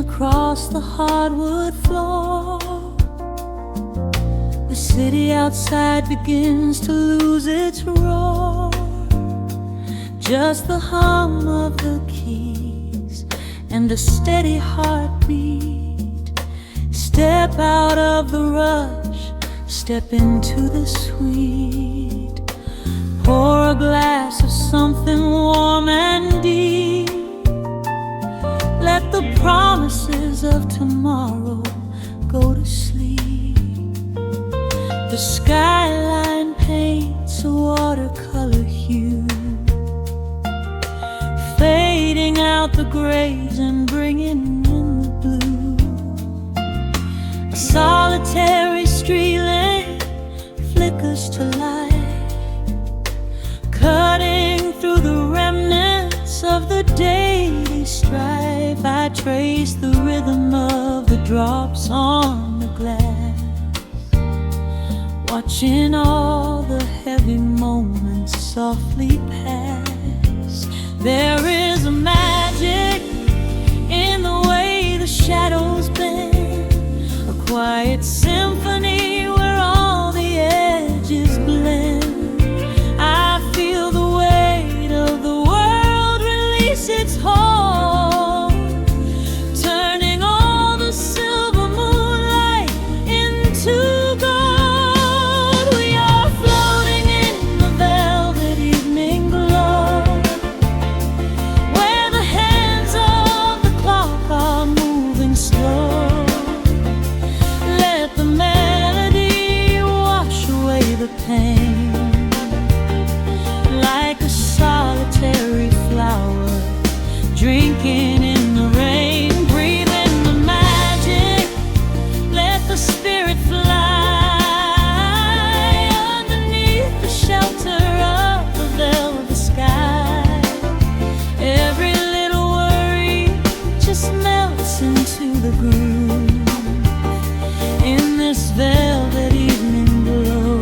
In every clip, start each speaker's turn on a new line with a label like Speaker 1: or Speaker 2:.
Speaker 1: across the hardwood floor. The city outside begins to lose its roar. Just the hum of the keys and a steady heartbeat. Step out of the rush, step into the sweet. Pour a glass of something warm and deep. Let the promises of tomorrow go to sleep. The skyline paints a watercolor hue, fading out the grays and bringing in the blue. A solitary street lamp flickers to life, cutting through the remnants of the daily strife. I trace the rhythm of the drops on the glass, watching all the heavy moments softly pass. There is a magic in the way the shadows bend, a quiet symphony where all the edges blend. I feel the weight of the world release its hold, turning all the silver moonlight into gold. We are floating in the velvet evening glow, where the hands of the clock are moving slow. Let the melody wash away the pain, like a solitary flower drinking in the rain. Breathe in the magic, let the spirit fly underneath the shelter of the velvet sky. Every little worry just melts into the groove in this velvet evening glow.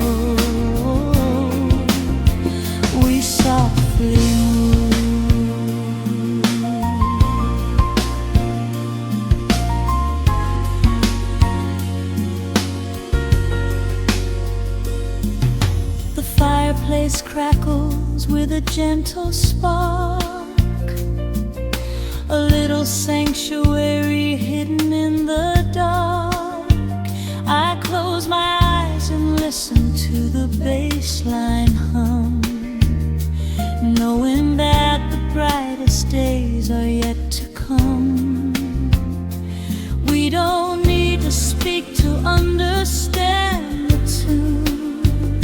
Speaker 1: We softly move. The fireplace crackles with a gentle spark, a little sanctuary hidden in the dark. I close my eyes and listen to the bassline hum, knowing that the brightest days are yet to come. We don't need to speak to understand the tune.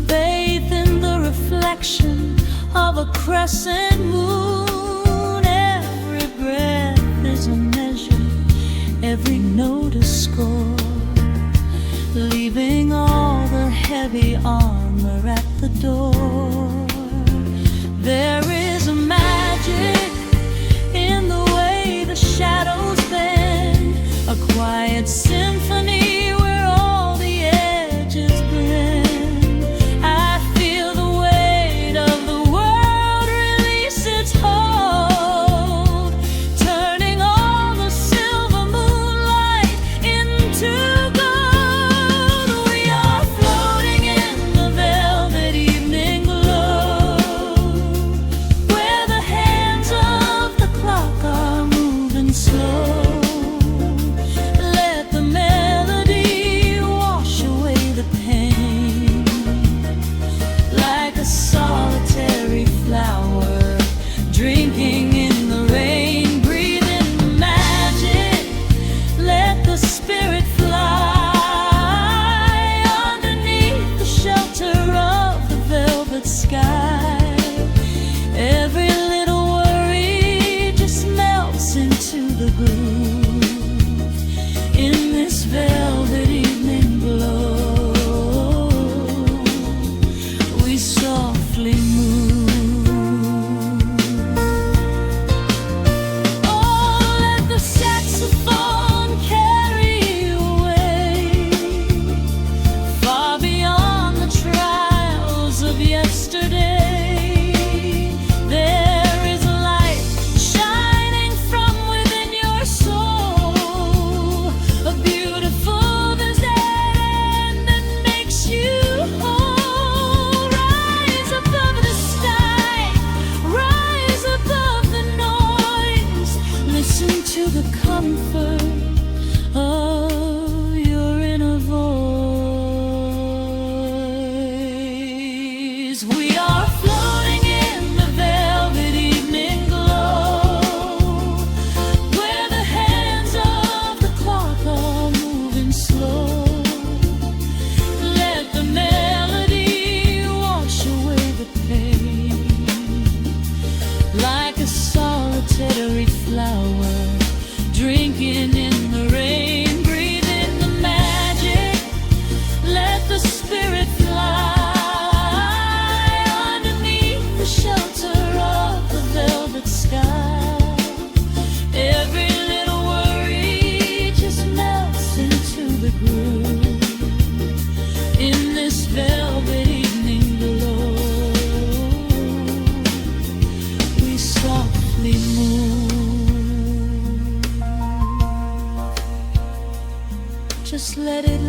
Speaker 1: Bathe in the reflection of a crescent moon. Every breath is a measure, every note a score, leaving all the heavy armor at the door. There is a magic in the way the shadows bend, a quiet symphony where all the edges blend. I feel the weight of the world release its hold, turning all the silver moonlight into gold. We are floating in the velvet evening glow,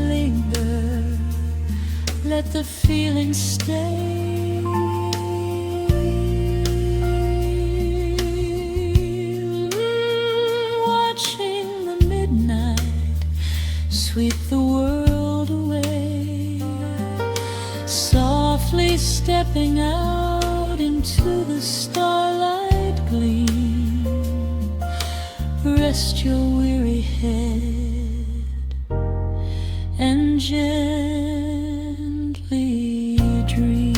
Speaker 1: linger, let the feeling stay. Watching the midnight sweep the world away, softly stepping out into the starlight gleam. Rest your weary head and gently dream.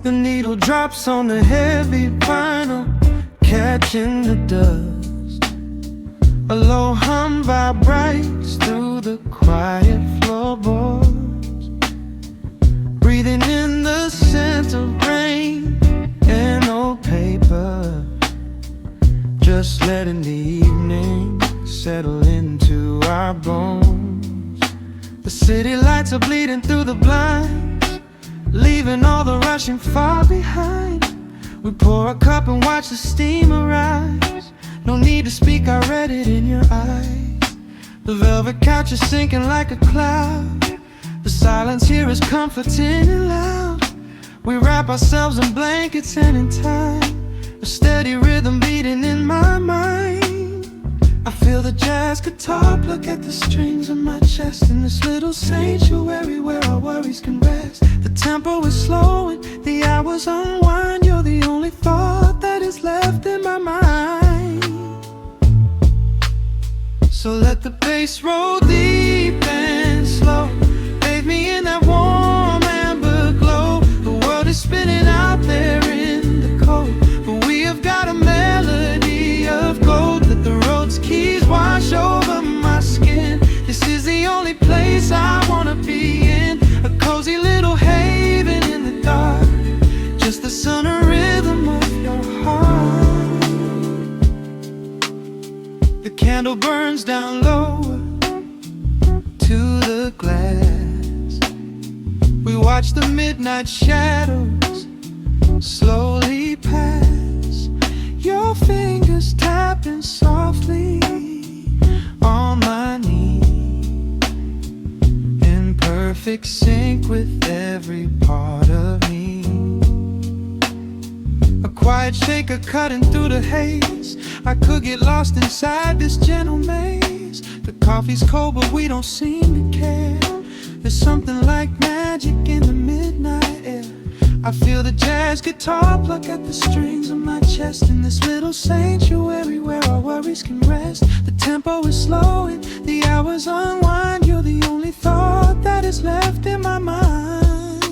Speaker 2: The needle drops on the heavy vinyl, catching the dust. A low hum vibrates through the quiet floorboards, breathing in the scent of rain and old paper, just letting the evening settle into our bones. The city lights are bleeding through the blinds, leaving all the rushing far behind. We pour a cup and watch the steam arise. No need to speak, I read it in your eyes. The velvet couch is sinking like a cloud. The silence here is comforting and loud. We wrap ourselves in blankets and in time, a steady rhythm beating in my mind. I feel the jazz guitar pluck at the strings of my chest, in this little sanctuary where our worries can rest. The tempo is slowing, the hours unwind. You're the only thought that is left in my mind. So let the bass roll deep and slow, bathe me in that warm amber glow. The world is spinning out there in the cold, but we have got a melody of gold. Let the road's keys wash over my skin. This is the only place I wanna be in, a cozy little haven in the dark, just the sun and rhythm of your heart. The candle burns down lower to the glass. We watch the midnight shadows slowly pass, your fingers tapping softly on my knee, in perfect sync with every part of me. A quiet shaker cutting through the haze. I could get lost inside this gentle maze. The coffee's cold but we don't seem to care. There's something like magic in the midnight air. I feel the jazz guitar pluck at the strings of my chest, in this little sanctuary where our worries can rest. The tempo is slowing, the hours unwind. You're the only thought that is left in my mind.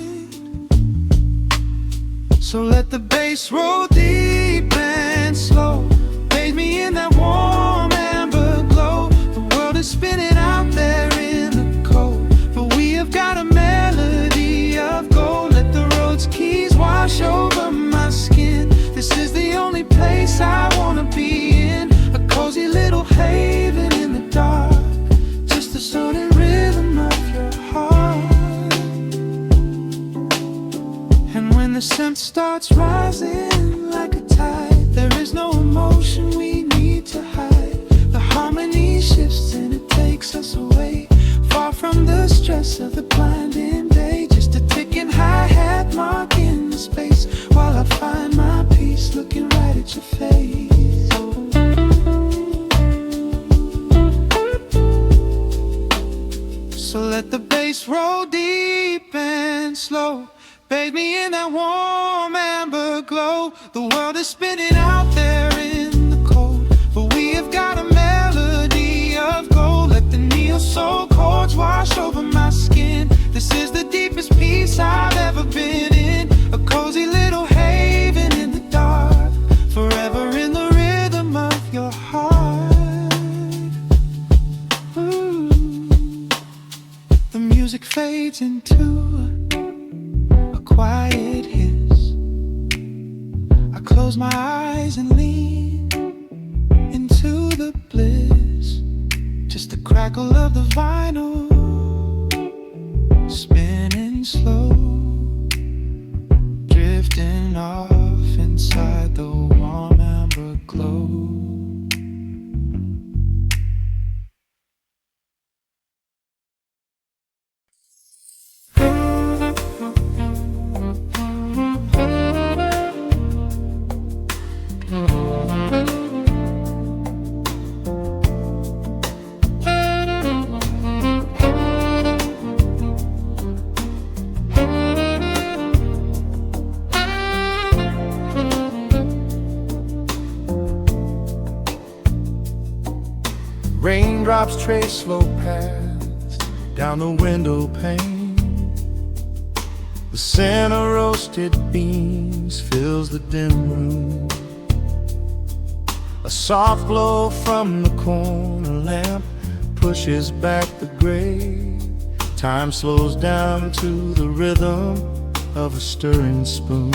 Speaker 2: So let the bass roll deep and slow, bathe me in that warm amber glow. The world is spinning out there in the cold, but we have got a melody of gold. Let the road's keys wash over my skin. This is the only place I wanna be in, a cozy little haven in the dark, just the sound and rhythm of your heart. And when the scent starts rising like a tide, there is no emotion we need to hide. The harmony shifts and it takes us away, far from the stress of the blinding day. Just a ticking hi-hat marking the space, while I find my peace looking right at your face. So let the bass roll deep and slow, bathe me in that warm amber glow. The world is spinning out there in the cold, but we have got a melody of gold. Let the neo soul chords wash over my skin. This is the deepest peace I've ever been in, a cozy little haven in the dark, forever in the rhythm of your heart. Ooh. The music fades into a quiet hiss. I close my eyes and lean into the bliss. Just the crackle of the vinyl spinning slow, drifting off inside the warm amber glow. Raindrops trace slow paths down the window pane. The scent of roasted beans fills the dim room. A soft glow from the corner lamp pushes back the gray. Time slows down to the rhythm of a stirring spoon.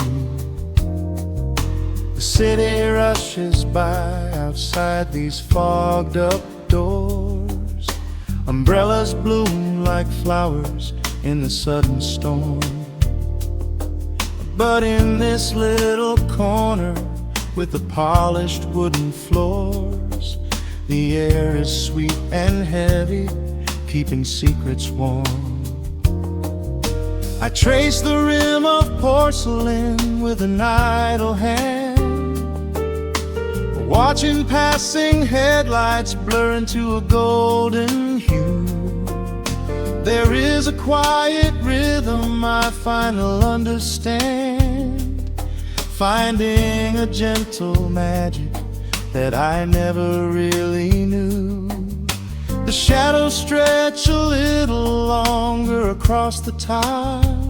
Speaker 2: The city rushes by outside these fogged up doors. Umbrellas bloom like flowers in the sudden storm. But in this little corner with the polished wooden floors, the air is sweet and heavy, keeping secrets warm. I trace the rim of porcelain with an idle hand, watching passing headlights blur into a golden hue. There is a quiet rhythm I finally understand, finding a gentle magic that I never really knew. The shadows stretch a little longer across the tile.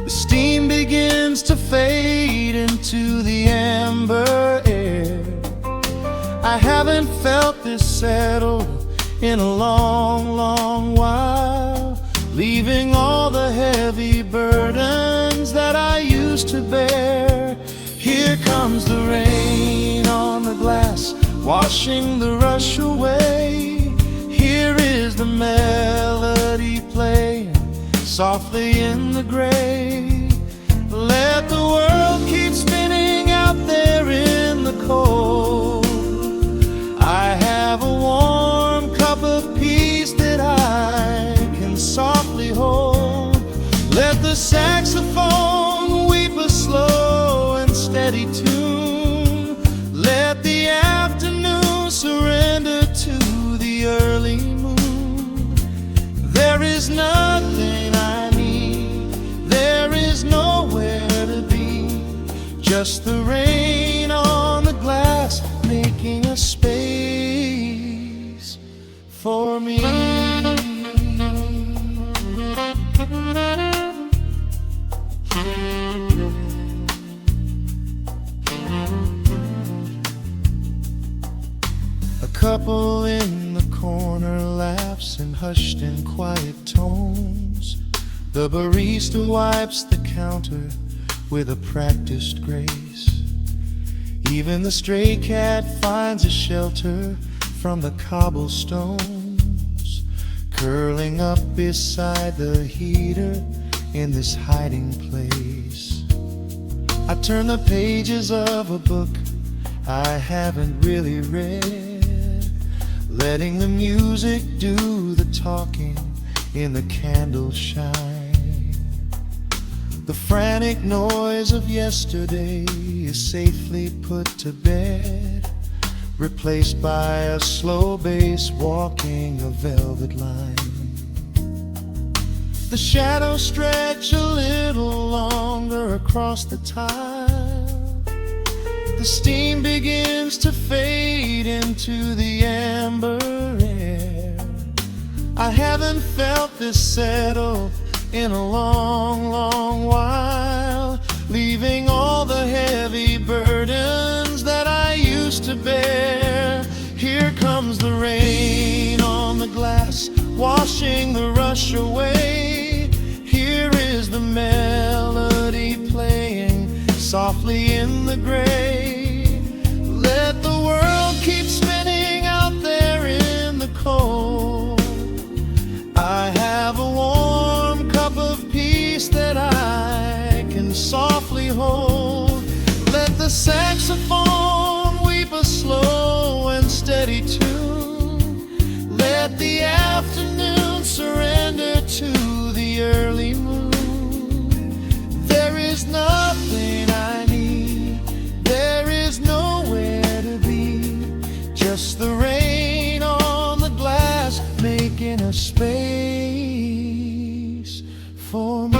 Speaker 2: The steam begins to fade into the amber air. I haven't felt this settled in a long, long while, leaving all the heavy burdens that I used to bear. Here comes the rain on the glass, washing the rush away. Here is the melody playing softly in the gray. Let the world keep spinning out there in the cold. I have a warm cup of peace that I can softly hold. Let the saxophone weep a slow and steady tune. Let the afternoon surrender to the early moon. There is nothing I need, there is nowhere to be, just the rain on the glass making a space for me. A couple in the corner laughs in hushed and quiet tones. The barista wipes the counter with a practiced grace. Even the stray cat finds a shelter from the cobblestones, curling up beside the heater in this hiding place. I turn the pages of a book I haven't really read, letting the music do the talking in the candle shine. The frantic noise of yesterday is safely put to bed, replaced by a slow bass walking a velvet line. The shadows stretch a little longer across the tile. The steam begins to fade into the amber air. I haven't felt this settled in a long, long while, leaving all the heavy burdens that I used to bear. Here comes the rain on the glass, washing the rush away. Here is the melody playing softly in the gray. Let the world keep spinning out there in the cold. I have a warm cup of peace that I can softly hold. Let the saxophone weep a slow and steady tune. Let the afternoon surrender to the early moon. There is nothing I need, there is nowhere to be, just the rain on the glass making a space for me.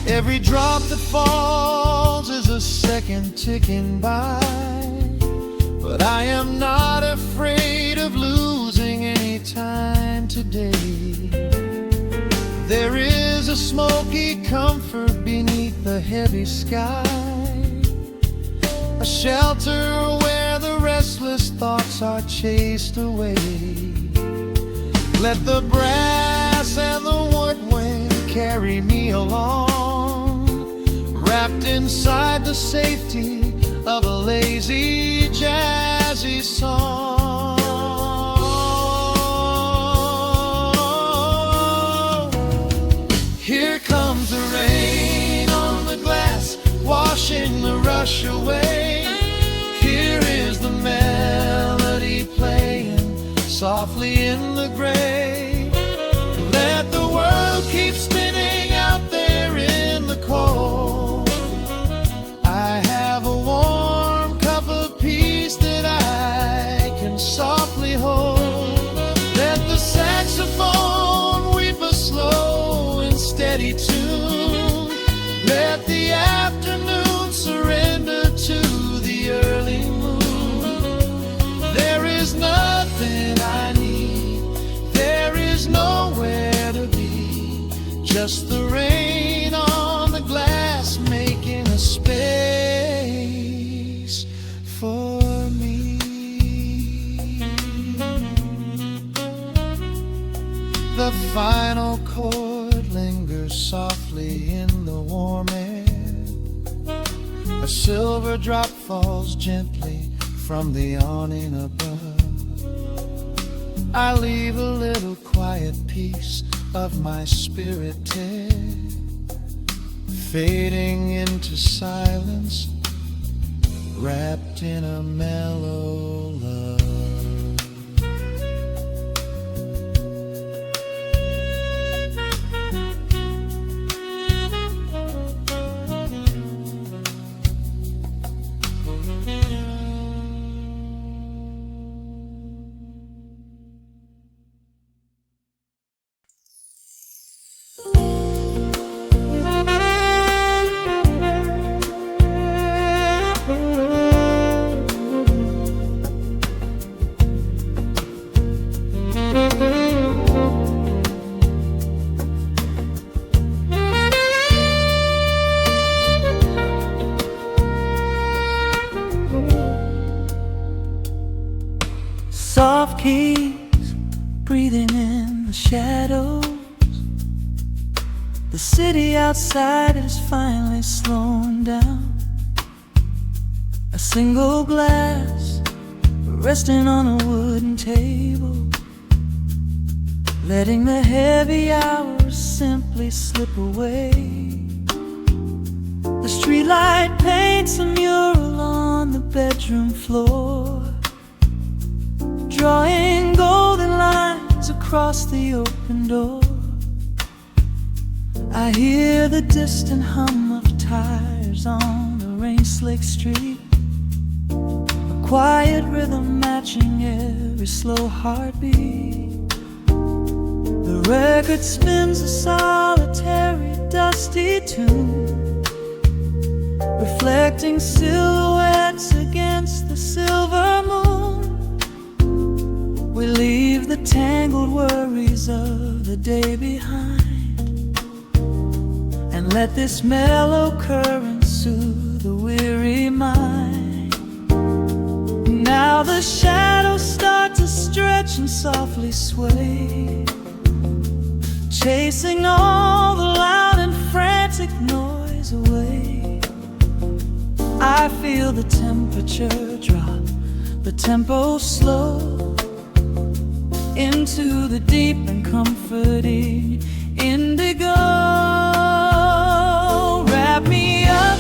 Speaker 2: Every drop that falls is a second ticking by, but I am not afraid of losing any time today. There is a smoky comfort beneath the heavy sky, a shelter where the restless thoughts are chased away. Let the brass and the woodwind carry me along, wrapped inside the safety of a lazy, jazzy song. Here comes the rain on the glass, washing the rush away. Here is the melody playing softly in the gray. Let the world keep spinning out there in the cold. I have a warm cup of peace that I can softly hold. Let the saxophone weep a slow and steady tune. Let the afternoon surrender to the early moon. There is nothing I need, there is nowhere to be, just the rain on the glass making a space for me. The final chord lingers softly in the warm air. A silver drop falls gently from the awning above. I leave a little quiet piece of my spirit tear, fading into silence, wrapped in a mellow love.
Speaker 1: Soft keys breathing in the shadows. The city outside is finally slowing down. A single glass resting on a wooden table, letting the heavy hours simply slip away. The streetlight paints a mural on the bedroom floor, drawing golden lines across the open door. I hear the distant hum of tires on the rain-slicked street, a quiet rhythm matching every slow heartbeat. The record spins a solitary, dusty tune, reflecting silhouettes against the silver moon. We leave the tangled worries of the day behind and let this mellow current soothe the weary mind. Now the shadows start to stretch and softly sway, chasing all the loud and frantic noise away. I feel the temperature drop, the tempo slow, into the deep and comforting indigo. Wrap me up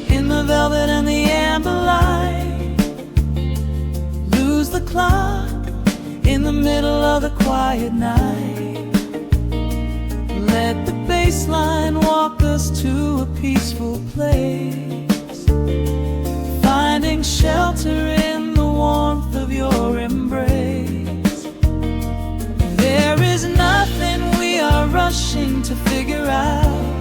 Speaker 1: in the velvet and the amber light, lose the clock in the middle of the quiet night. Let the bass line walk us to a peaceful place, finding shelter in the warmth of your embrace. There is nothing we are rushing to figure out,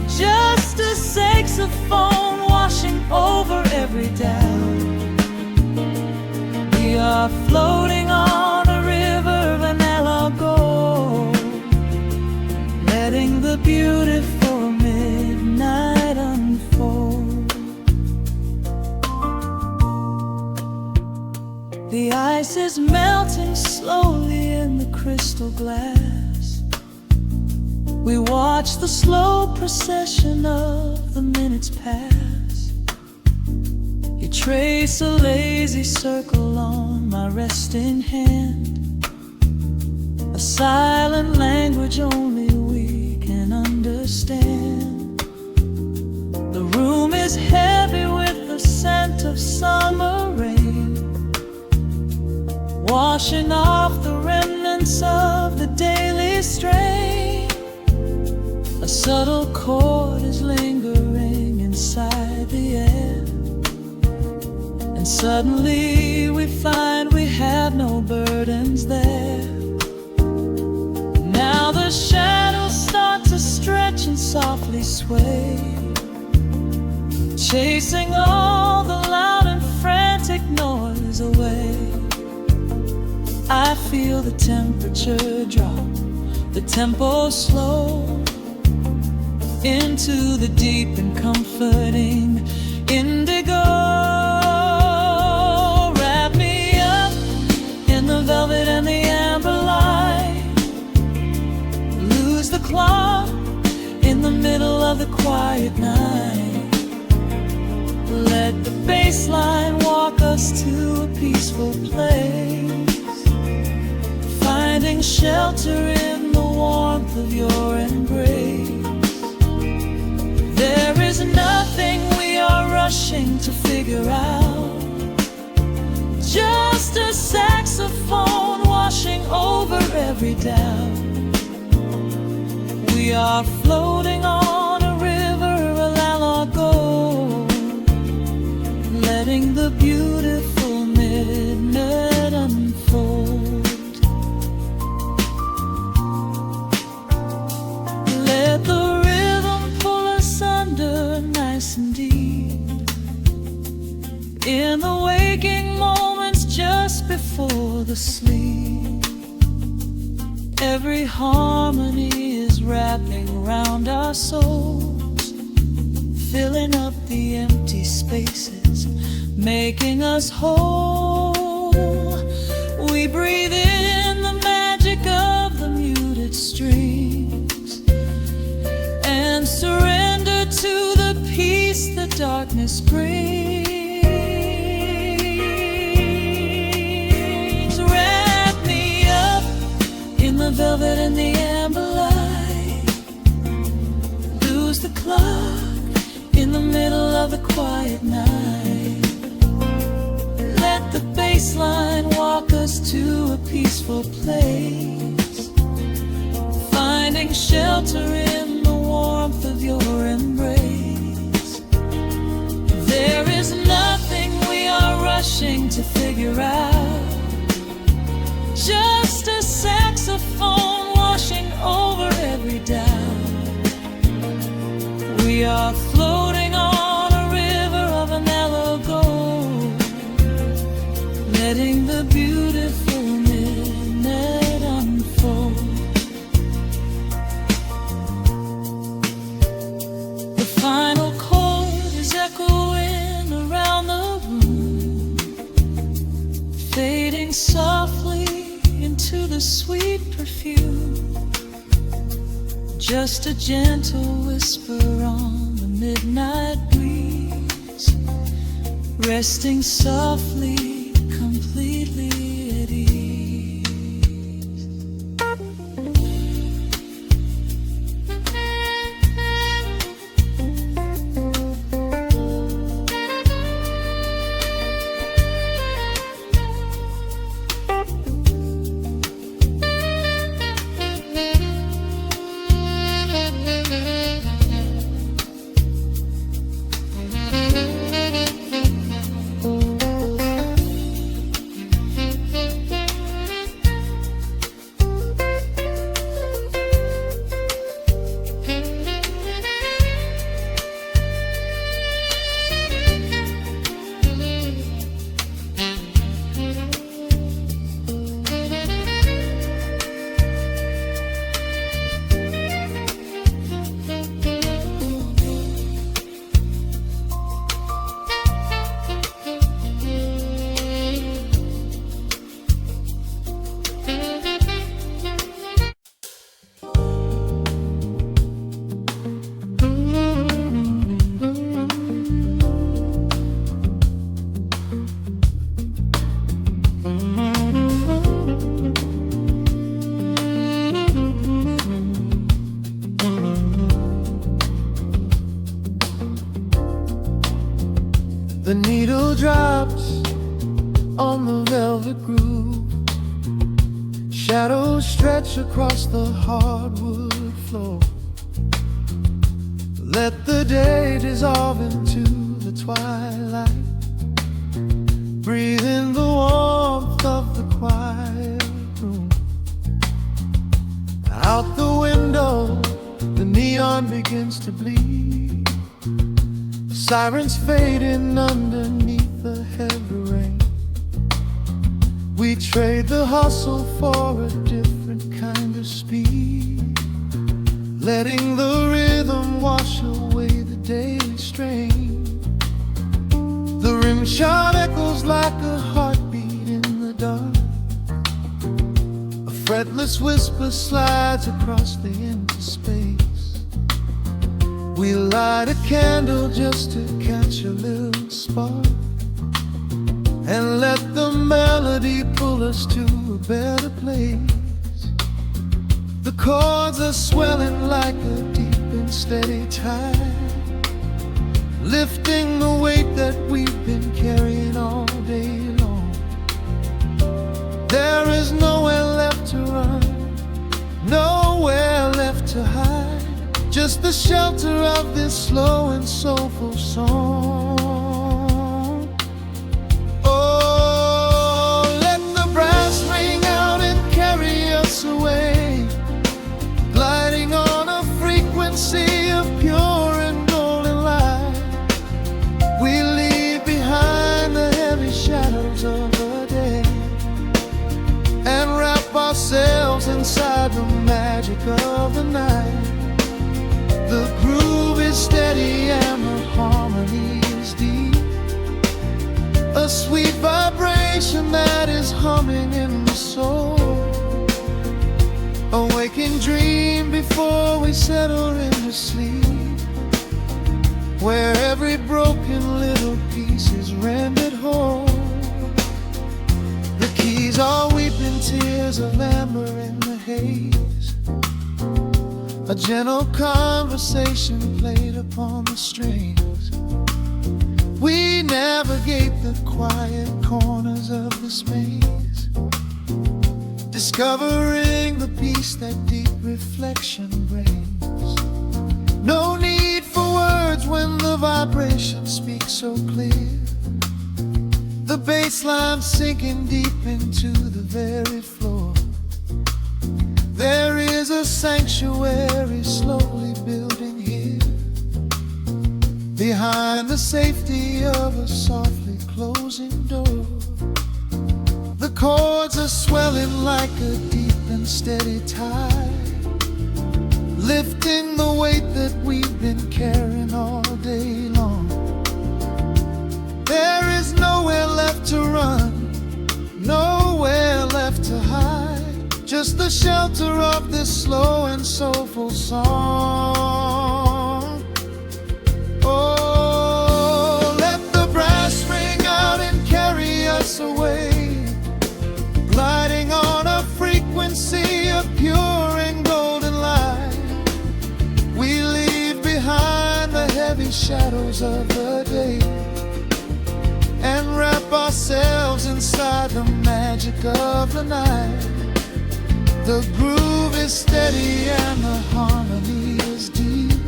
Speaker 1: just a saxophone washing over every doubt. We are floating on a river vanilla gold, letting the beautiful midnight unfold. The ice is melting slowly in the crystal glass. We watch the slow procession of the minutes pass. You trace a lazy circle on my resting hand, a silent language only we can understand. The room is heavy with the scent of summer rain, washing off the remnants of the daily strain. A subtle chord is lingering inside the air, and suddenly we find we have no burdens there. Now the shadows start to stretch and softly sway, chasing all the loud and frantic noise away. I feel the temperature drop, the tempo slow, into the deep and comforting indigo. Wrap me up in the velvet and the amber light, lose the clock in the middle of the quiet night. Let the bass line walk us to a peaceful place, finding shelter in the warmth of your embrace. There is nothing we are rushing to figure out, just a saxophone washing over every doubt. We are floating on a river, a la gold, letting the beautiful midnight unfold. Let the rhythm pull us under nice and deep, in the waking moments just before the sleep. Every harmony is wrapping around our souls, filling up the empty spaces, making us whole. We breathe in the magic of the muted strings and surrender to the peace the darkness brings. Wrap me up in the velvet and the amber light, lose the clock in the middle of the quiet night. Let the bass line walk us to a peaceful place, finding shelter in the warmth of your embrace. There is nothing we are rushing to figure out, just a saxophone washing over every doubt. We are floating Drifting softly into the sweet perfume, just a gentle whisper on the midnight breeze, resting softly, completely at ease.
Speaker 2: The needle drops on the velvet groove. Shadows stretch across the hardwood floor. Let the day dissolve into the twilight. Breathe in the warmth of the quiet room. Out the window, the neon begins to bleed. Sirens fading underneath the heavy rain. We trade the hustle for a different kind of speed, letting the rhythm wash away the daily strain. The rim shot echoes like a heartbeat in the dark. A fretless whisper slides across the empty space. We light a candle just to catch a little spark, and let the melody pull us to a better place. The chords are swelling like a deep and steady tide, lifting the weight that we've been carrying all day long. There is nowhere left to run, nowhere left to hide, just the shelter of this slow and soulful song. Oh, let the brass ring out and carry us away, gliding on a frequency of pure and golden light. We leave behind the heavy shadows of the day and wrap ourselves inside the magic of the night. The groove is steady and the harmony is deep, a sweet vibration that is humming in the soul. A waking dream before we settle into sleep, where every broken little piece is rendered whole. The keys are weeping tears of amber in the haze, a gentle conversation played upon the strings. We navigate the quiet corners of this maze, discovering the peace that deep reflection brings. No need for words when the vibration speaks so clear. The bass line sinking deep into the very floor. There is a sanctuary slowly building here, behind the safety of a softly closing door. The chords are swelling like a deep and steady tide, lifting the weight that we've been carrying all day long. There is nowhere left to run, nowhere to hide, just the shelter of this slow and soulful song. Oh, let the brass ring out and carry us away, gliding on a frequency of pure and golden light. We leave behind the heavy shadows of the day and wrap ourselves inside the magic of the night. The groove is steady and the harmony is deep,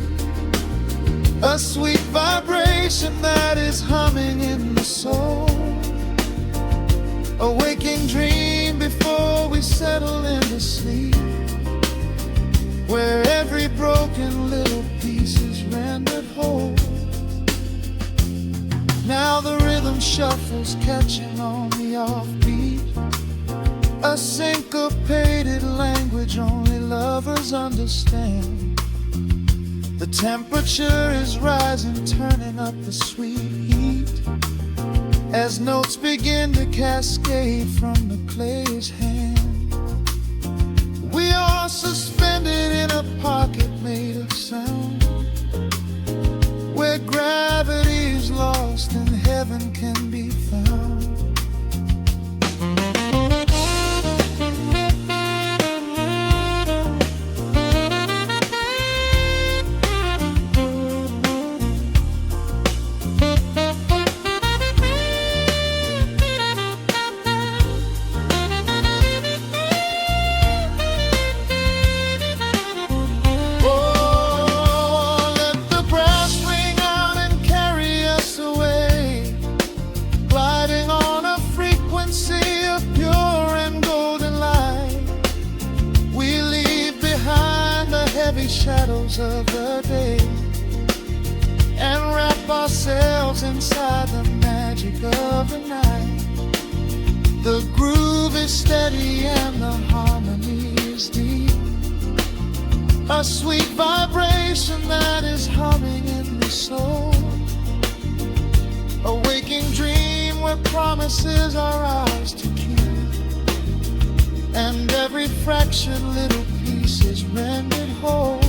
Speaker 2: a sweet vibration that is humming in the soul, a waking dream before we settle into sleep, where every broken little piece is rendered whole. Now the rhythm shuffles, catching on the offbeat, a syncopated language only lovers understand. The temperature is rising, turning up the sweet heat, as notes begin to cascade from the clay's hand. We are suspended in a pocket made of sound, where gravity is lost and heaven can be found. Shadows of the day and wrap ourselves inside the magic of the night. The groove is steady and the harmony is deep, a sweet vibration that is humming in the soul, a waking dream where promises are ours to keep, and every fractured little piece is rendered whole.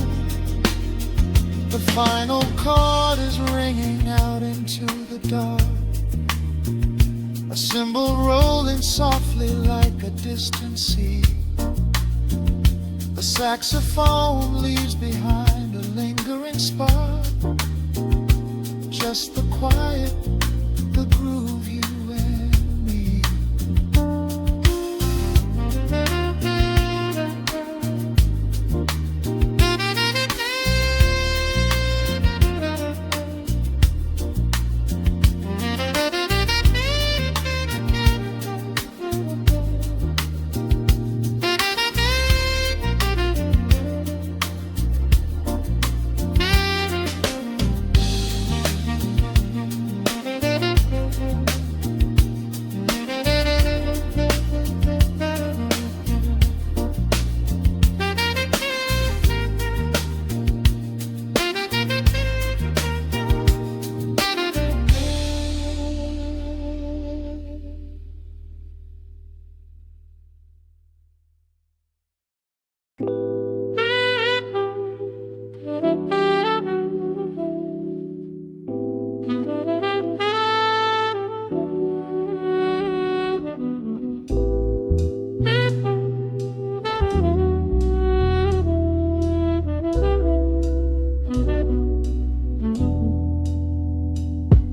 Speaker 2: The final chord is ringing out into the dark, a cymbal rolling softly like a distant sea. The saxophone leaves behind a lingering spark, just the quiet, the groove, you and me.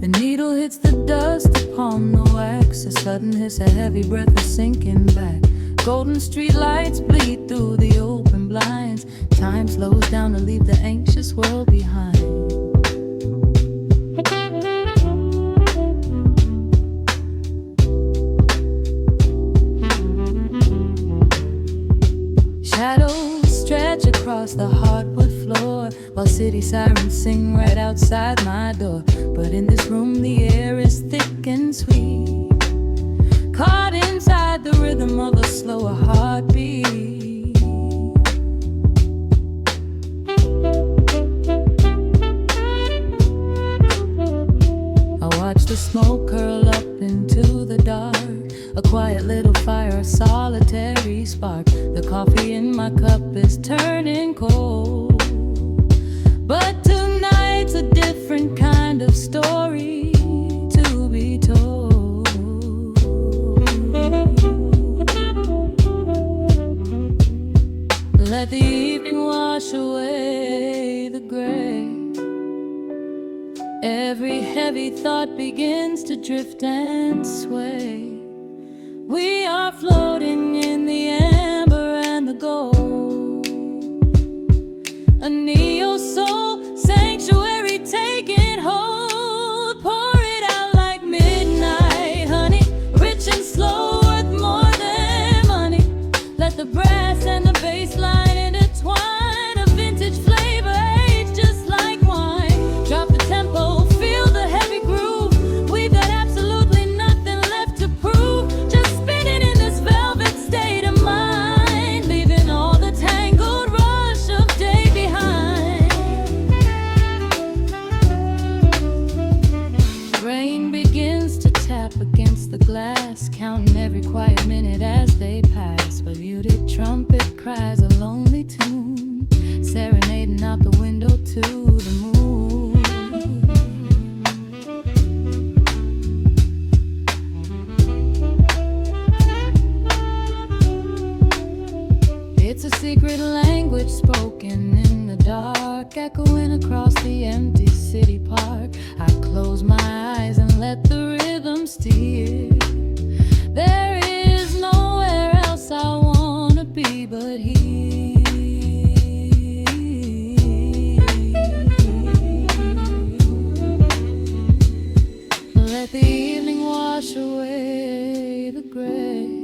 Speaker 1: The needle hits the dust upon the wax, a sudden hiss, a heavy breath, a sinking back. Golden street lights bleed through the open blinds. Time slows down to leave the anxious world behind. Shadows stretch across the hardwood floor, while city sirens sing right outside my door. But in this room the air is thick and sweet, caught inside the rhythm of a slower heartbeat. I watch the smoke curl up into the dark, a quiet little fire, a solitary every spark. The coffee in my cup is turning cold. But tonight's a different kind of story to be told. Let the evening wash away the gray. Every heavy thought begins to drift and sway. We are floating in the amber and the gold. A neo-soul sanctuary taking hold. Pour it out like midnight honey, rich and slow, worth more than money. Let the brass and the bass line intertwine. A vintage flavor aged just like wine. Drop the tempo, feel the heavy groove. We've got absolutely nothing left to prove. Just spinning in this velvet state of mind, leaving all the tangled rush of day behind. Rain begins to tap against the glass, counting every quiet minute as they pass. A muted trumpet cries a lonely tune, serenading out the window to the moon. It's a secret language spoken in the dark, echoing across the empty city park. I close my eyes and let the rhythm steer. There is nowhere else I wanna be but here. Let the evening wash away the gray.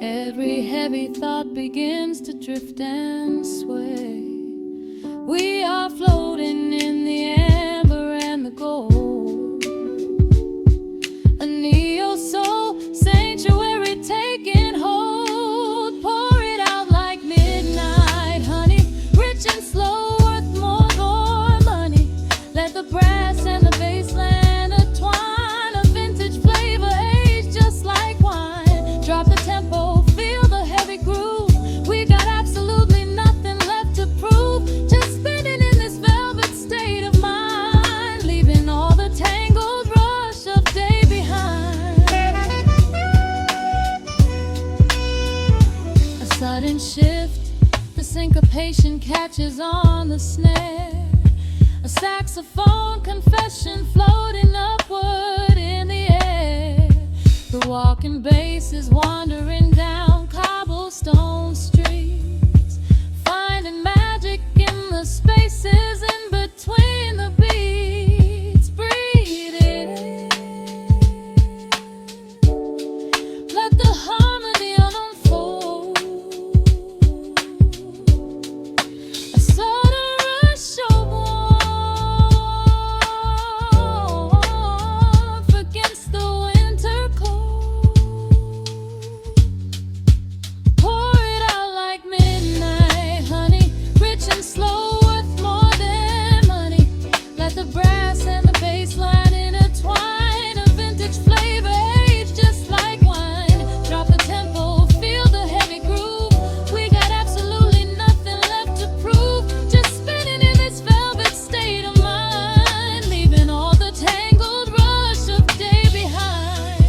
Speaker 1: Every heavy thought begins to drift and sway. We are floating in the amber and the gold. A neo-soul sanctuary taking hold. Pour it out like midnight honey, rich and slow, worth more than money. Let the brass and the bass line intertwine. A vintage flavor aged just like wine. Drop the tempo, feel the heavy groove. We got absolutely nothing left to prove. Just spinning in this velvet state of mind, leaving all the tangled rush of day behind. A sudden shift, the syncopation catches on the snare. A saxophone confession floating upward in the air. The walking bass is wandering down cobblestone streets, finding magic in the spaces in between the beats. Breathe it in, let the harmony unfold. A sudden rush of warmth against the winter cold. Pour it out like midnight honey, rich and slow, worth more than money. Let the brass and the bass line intertwine. A vintage flavor aged just like wine. Drop the tempo, feel the heavy groove. We got absolutely nothing left to prove. Just spinning in this velvet state of mind, leaving all the tangled rush of day behind.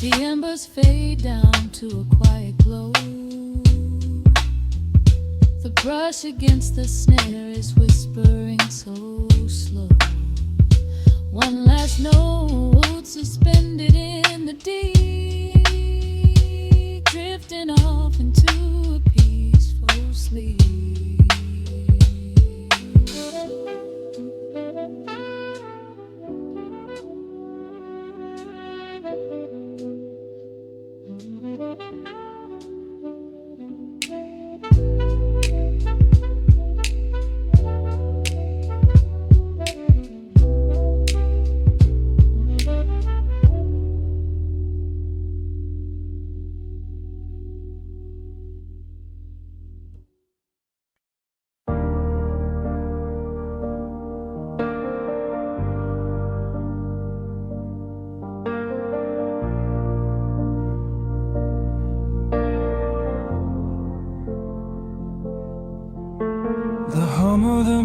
Speaker 1: The embers fade down to a quiet glow. The brush against the snare is whispering so slow. One last note suspended in the deep, drifting off into a peaceful sleep.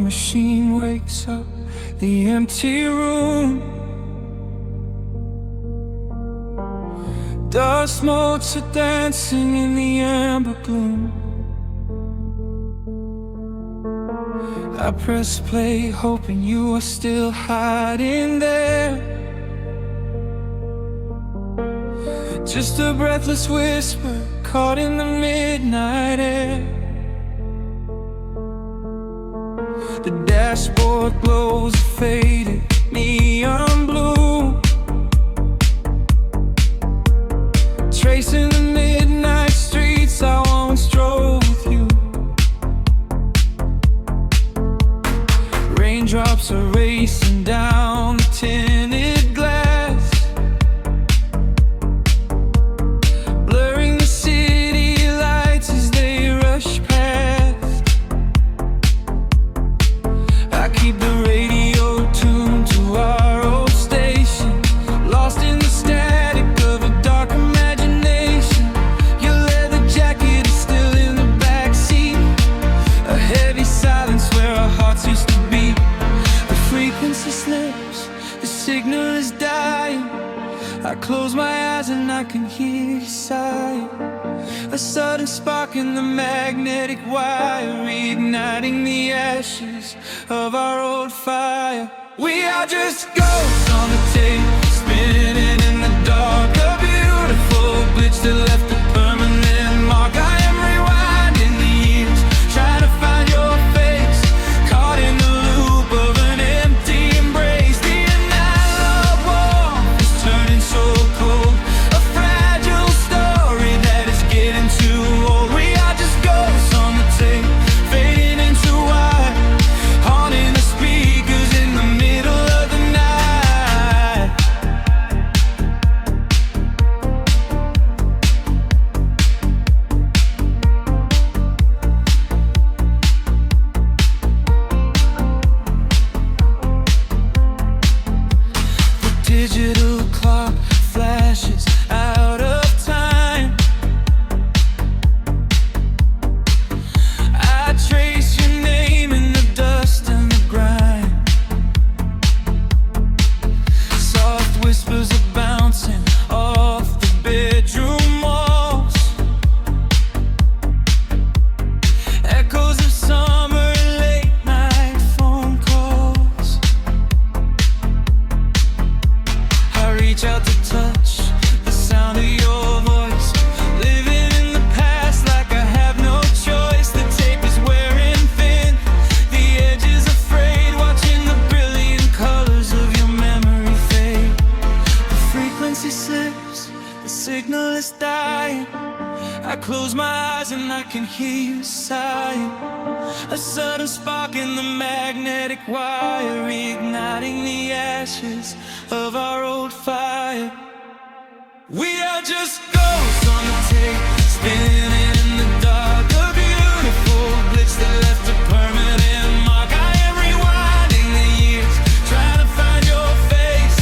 Speaker 2: machine wakes up the empty room. Dust motes are dancing in the amber gloom. I press play, hoping you are still hiding there. Just a breathless whisper caught in the midnight air. The dashboard glows a faded neon blue, tracing the midnight streets I once drove with you. Raindrops are racing down the tinted glass, blurring the city lights as they rush past. I keep the radio tuned to our old station, lost in the static of a dark imagination. Your leather jacket is still in the backseat, a heavy silence where our hearts used to beat. The frequency slips, the signal is dying. I close my eyes and I can hear you sighing. A sudden spark in the magnetic wire, reigniting the ashes of our old fire. We are just ghosts on the tape, spinning in the dark. A beautiful glitch that left a permanent mark. I am rewinding the years, trying to find your face, caught in the loop of an empty embrace. The analog warmth is turning so cold, a fragile story that is getting too old. We are just ghosts on the tape, fading into white, haunting the speakers in the middle of the night. The digital clock flashes out of time. I trace your name in the dust and the grime. Soft whispers are bouncing off the bedroom walls, echoes of summer and late night phone calls. I reach out to touch the sound of your voice, living in the past like I have no choice. The tape is wearing thin, the edge is afraid, watching the brilliant colors of your memory fade. The frequency slips, the signal is dying. I close my eyes and I can hear you sighing. A sudden spark in the magnetic wire, reigniting the ashes of our old fire. We are just ghosts on the tape, spinning in the dark. A beautiful glitch that left a permanent mark. I am rewinding the years, trying to find your face,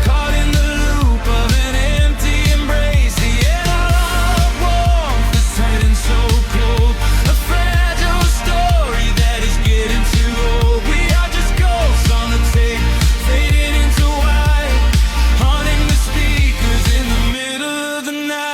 Speaker 2: caught in the loop of an empty embrace. The analog warmth is turning so cold, a fragile story that is getting too old. We are just ghosts on the tape, fading into white, haunting the speakers in the middle of the night.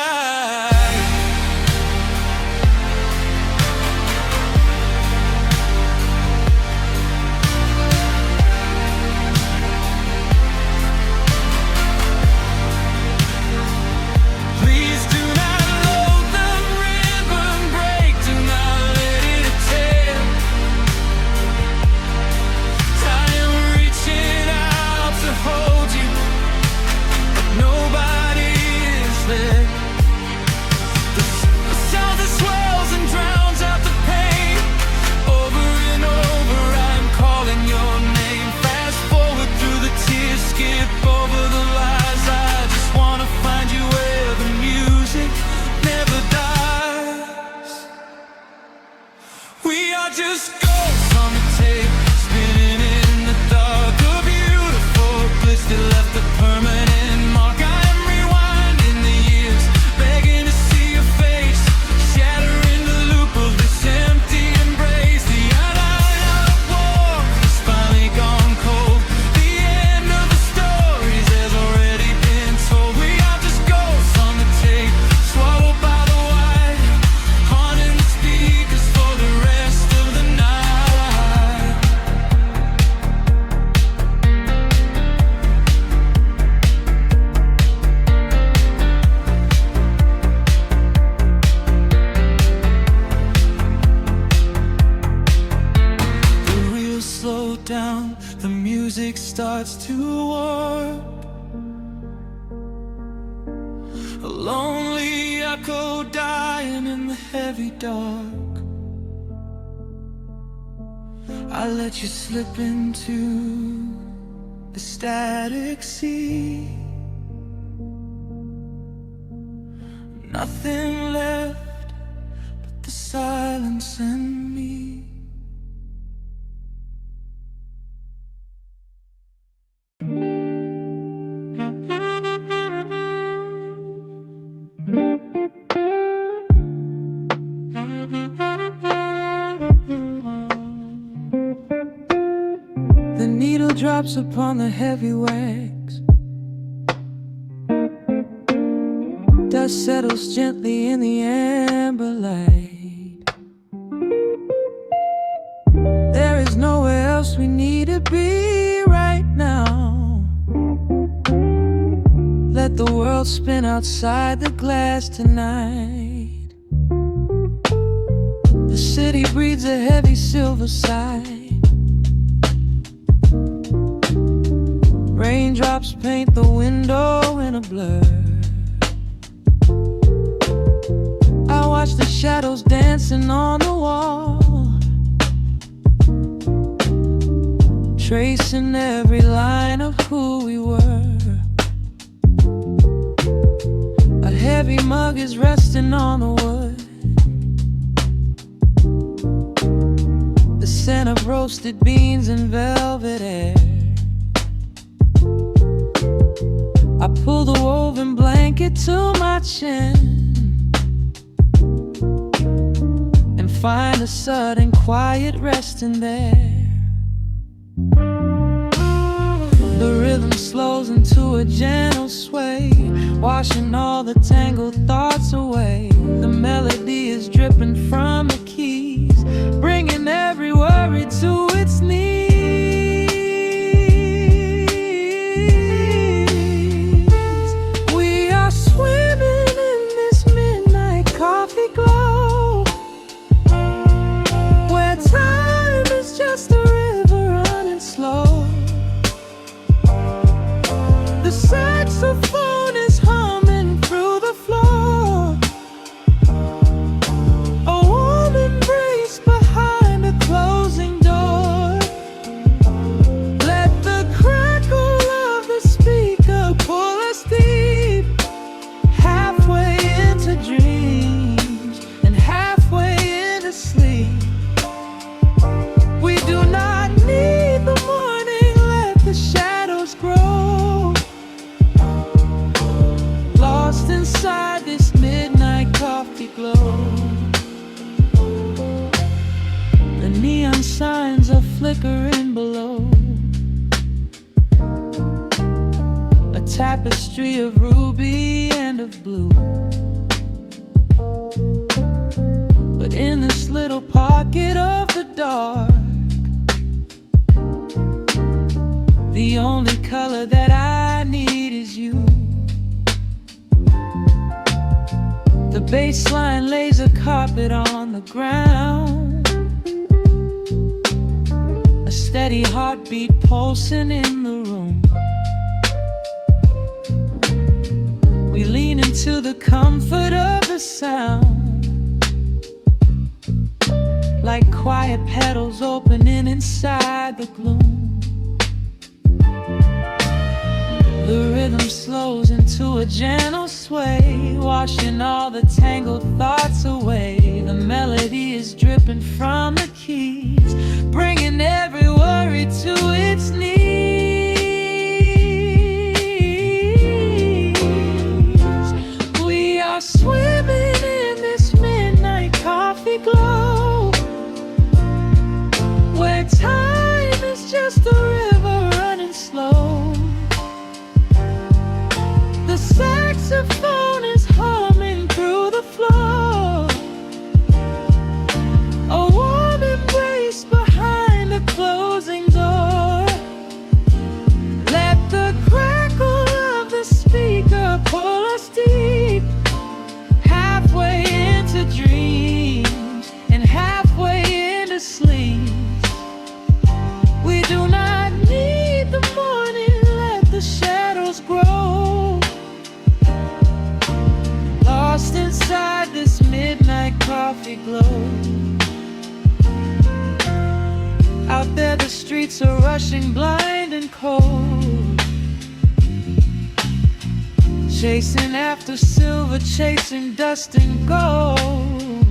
Speaker 2: starts to warp, a lonely echo dying in the heavy dark. I let you slip into the static sea. Nothing left but the silence and me. The needle drops upon the heavy wax. Dust settles gently in the amber light. There is nowhere else we need to be right now. Let the world spin outside the glass tonight. The city breathes a heavy silver sigh. Raindrops paint the window in a blur. I watch the shadows dancing on the wall, tracing every line of who we were. A heavy mug is resting on the wood. The scent of roasted beans and velvet air. I pull the woven blanket to my chin and find a sudden quiet resting there. The rhythm slows into a gentle sway, washing all the tangled thoughts away. The melody is dripping from the keys, bringing every worry to its knees. We are swimming in this midnight coffee glow, where time is just a river running slow. The saxophone is humming through the floor, a warm embrace behind a closing door. Let the crackle of the speaker pull us deep, halfway into dreams and halfway into sleep. We do not need the morning, let the shadows grow. Lost inside this midnight coffee glow. The neon signs are flickering below, a tapestry of ruby and of blue. But in this little pocket of the dark, the only color that I need is you. The bass line lays a carpet on the ground, a steady heartbeat pulsing in the room. We lean into the comfort of the sound, like quiet petals opening inside the gloom. The rhythm slows into a gentle sway, washing all the tangled thoughts away. The melody is dripping from the keys, bringing every worry to its knees. We are swimming in this midnight coffee glow, where time is just a river running slow. The saxophone is humming through the floor, a warm embrace behind a closing door. Let the crackle of the speaker pull us deep, halfway into dreams and halfway into sleep. We do not need the morning. streets are rushing blind and cold, chasing after silver, chasing dust and gold.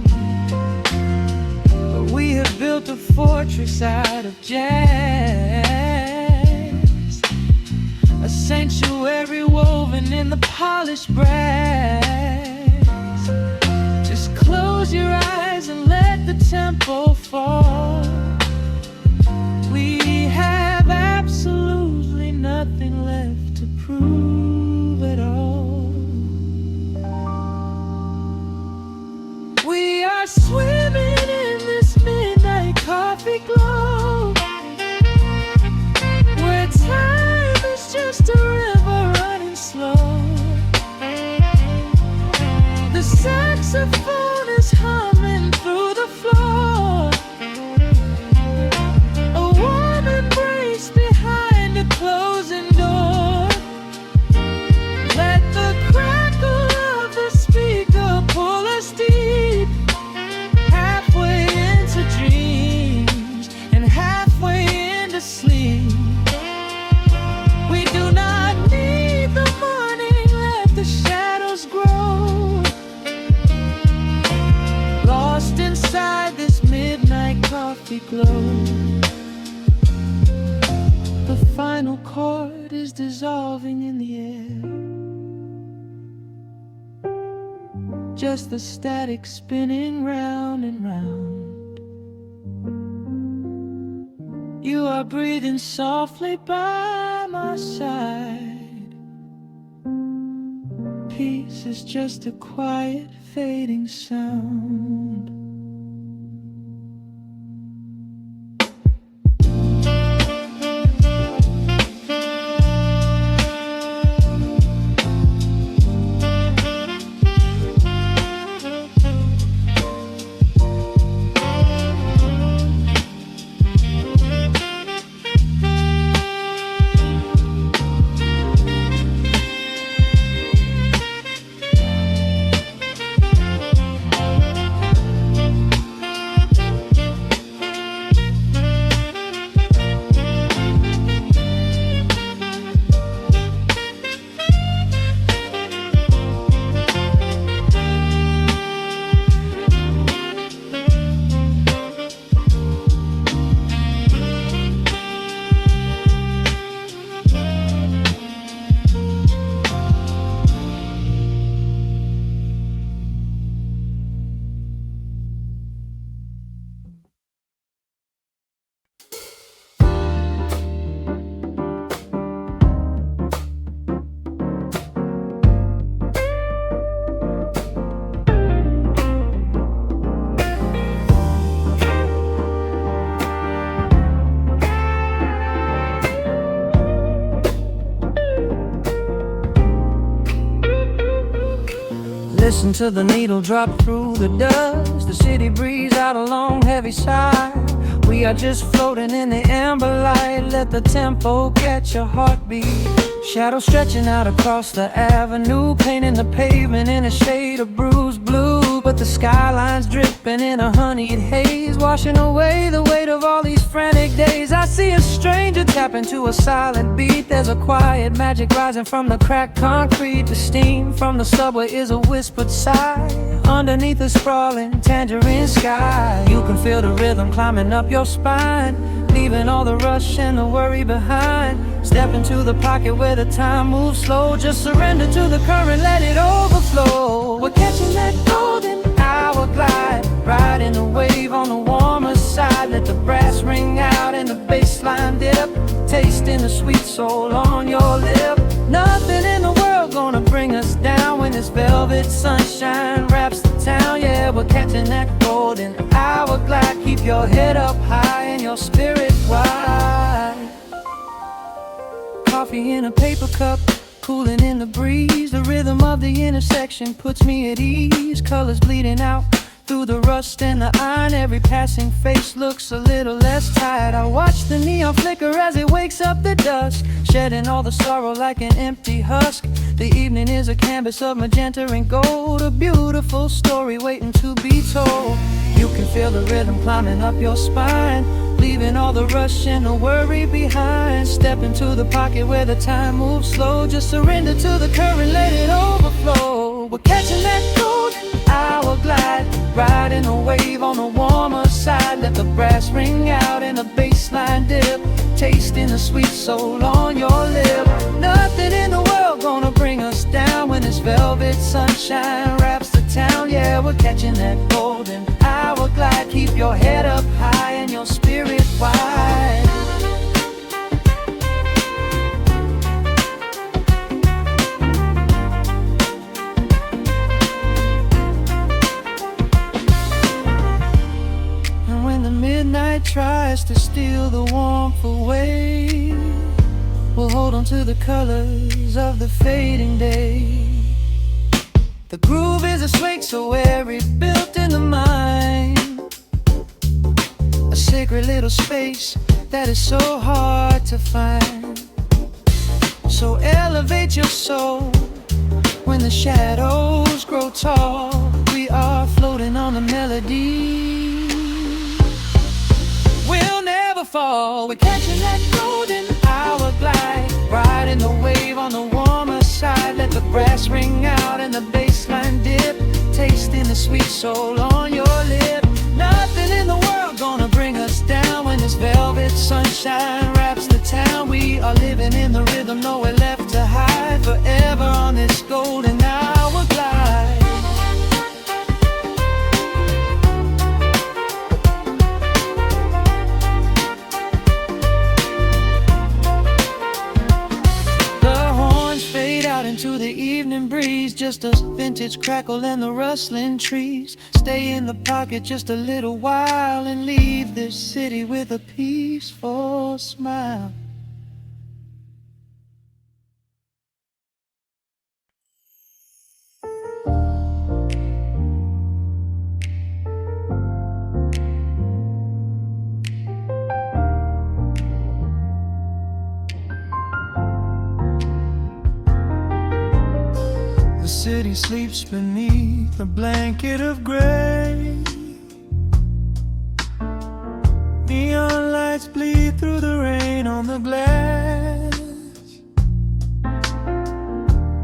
Speaker 2: But we have built a fortress out of jazz, a sanctuary woven in the polished brass. Just close your eyes and let the tempo fall. We have absolutely nothing left to prove at all. We are swimming in this midnight coffee glow, where time is just a river running slow. The saxophone is humming through the floor, a warm embrace behind a closing door. Let the crackle of the speaker pull us deep, halfway into dreams and halfway into sleep. We do not need the morning, let the shadows grow, lost inside this midnight coffee glow. The final chord is dissolving in the air, just the static spinning round and round. You are breathing softly by my side. Peace is just a quiet fading sound. Listen to the needle drop through the dust, the city breeze out a long heavy sigh. We are just floating in the amber light, let the tempo catch your heartbeat. Shadows stretching out across the avenue, painting the pavement in a shade of bruised blue. But the skyline's dripping in a honeyed haze, washing away the weight of all these frantic days. I see a stranger tap into a silent beat. There's a quiet magic rising from the cracked concrete. The steam from the subway is a whispered sigh underneath the sprawling tangerine sky. You can feel the rhythm climbing up your spine, leaving all the rush and the worry behind. Step into the pocket where the time moves slow. Just surrender to the current, let it overflow. We're catching that golden hour glide, riding a wave on the warmer side. Let the brass ring out and the bass line dip, tasting the sweet soul on your lip. Nothing in the world gonna bring us down when this velvet sunshine wraps the town. Yeah, we're catching that golden hour glide. Keep your head up high and your spirit wide. Coffee in a paper cup, cooling in the breeze. The rhythm of the intersection puts me at ease. Colors bleeding out through the rust and the iron. Every passing face looks a little less tired. I watch the neon flicker as it wakes up the dusk, shedding all the sorrow like an empty husk. The evening is a canvas of magenta and gold, a beautiful story waiting to be told. You can feel the rhythm climbing up your spine, leaving all the rush and the worry behind. Step into the pocket where the time moves slow. Just surrender to the current, let it overflow. We're catching that golden hour glide, riding a wave on the warmer side. Let the brass ring out and the bass line dip, tasting the sweet soul on your lip. Nothing in the world gonna bring us down when this velvet sunshine wraps the town. Yeah, we're catching that golden hour glide. Keep your head up high and your spirit wide. And when the midnight tries to steal the warmth away, we'll hold on to the colors of the fading day. The groove is a swing so airy, built in the mind, a sacred little space that is so hard to find. So elevate your soul when the shadows grow tall. We are floating on the melody, we'll never fall. We're catching that golden hour glide, riding the wave on the warmer side. Let the brass ring out and the bass line dip, tasting the sweet soul on your lip. Nothing in the world gonna bring us down when this velvet sunshine wraps the town. We are living in the rhythm, nowhere left to hide, forever on this golden hour glide. Into the evening breeze, just a vintage crackle and the rustling trees. Stay in the pocket just a little while and leave this city with a peaceful smile. The city sleeps beneath a blanket of gray. Neon lights bleed through the rain on the glass.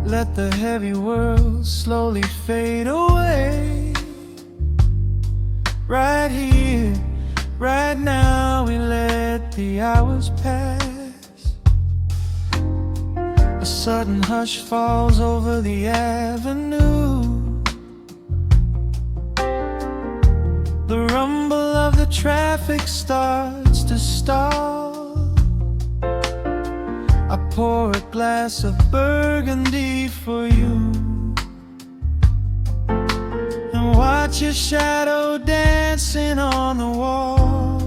Speaker 2: Let the heavy world slowly fade away. Right here, right now, we let the hours pass. A sudden hush falls over the avenue. The rumble of the traffic starts to stall. I pour a glass of burgundy for you and watch your shadow dancing on the wall.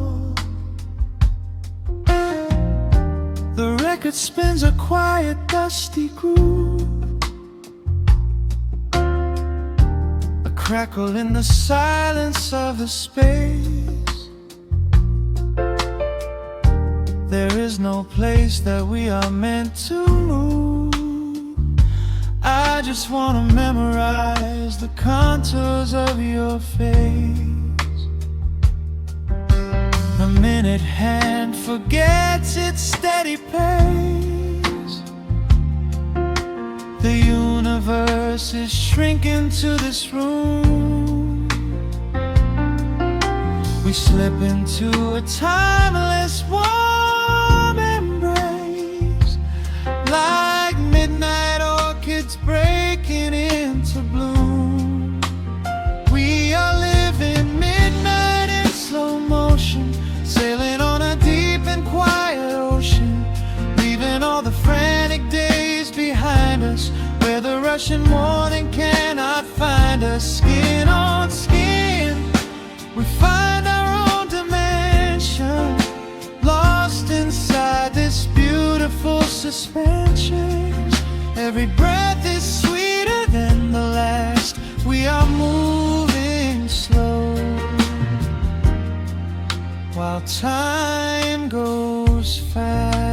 Speaker 2: The record spins a quiet, dusty groove, a crackle in the silence of the space. There is no place that we are meant to move. I just wanna memorize the contours of your face. A minute hand forgets its steady pace. The universe is shrinking to this room. We slip into a timeless warm embrace, like midnight orchids breaking into bloom. We are living midnight in slow motion, sailing on a deep and quiet ocean, leaving all the frantic days behind us, where the rushing morning cannot find us. Skin on skin, we find our own dimension, lost inside this beautiful suspension. Every breath is sweeter than the last. We are moving slow, while time goes fast.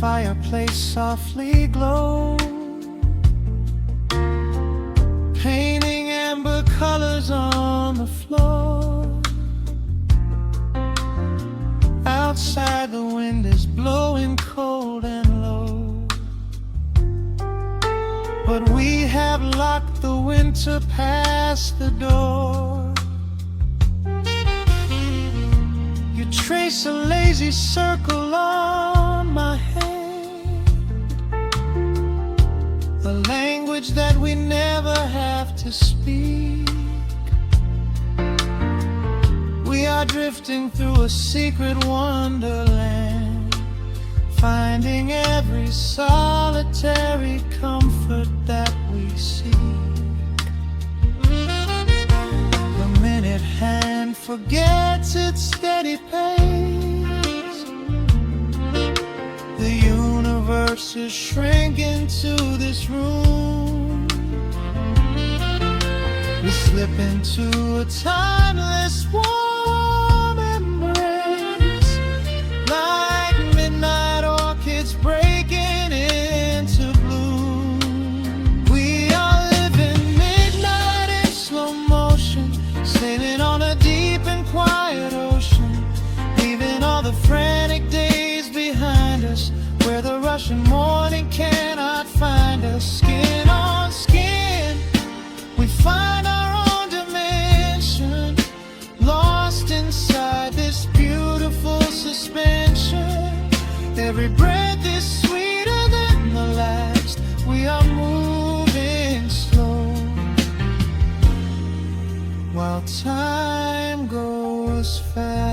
Speaker 2: fireplace softly glow, painting amber colors on the floor. Outside the wind is blowing cold and low, but we have locked the winter past the door. You trace a lazy circle on my hand, a language that we never have to speak. We are drifting through a secret wonderland, finding every solitary comfort that we seek. The minute hand forgets its steady pace, the universe is shrinking to this room. We slip into a timeless warm embrace, like midnight orchids breaking into bloom. We are living midnight in slow motion, sailing on a deep and quiet ocean, leaving all the frantic days behind us, where the rushing morning cannot find us. Skin on skin, we find our own dimension, lost inside this beautiful suspension. Every breath is sweeter than the last. We are moving slow, while time goes fast.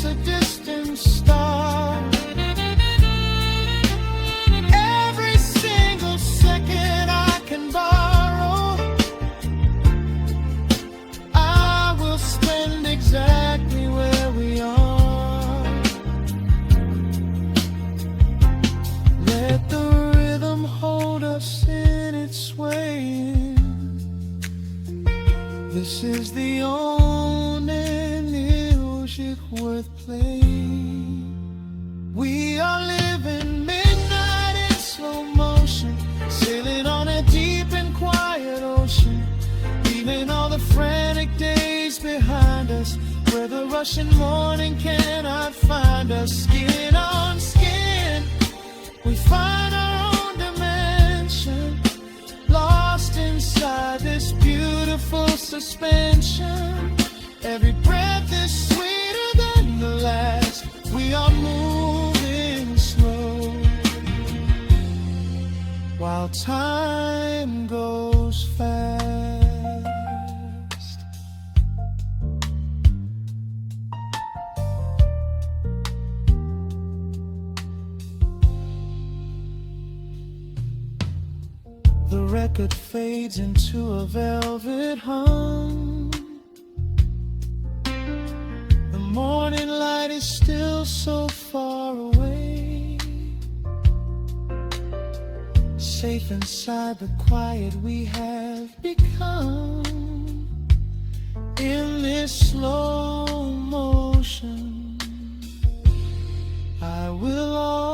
Speaker 2: A distant star, every single second I can borrow, I will spend exactly where we are. Let the rhythm hold us in its swaying. This is the only music worth playing. We are living midnight in slow motion, sailing on a deep and quiet ocean, leaving all the frantic days behind us, where the rushing morning cannot find us. Skin on skin, we find our own dimension, lost inside this beautiful suspension. Every breath is sweeter than the last. We are moving slow, while time goes fast. The record fades into a velvet hum. The morning light is still so far away, safe inside the quiet we have become. In this slow motion, I will always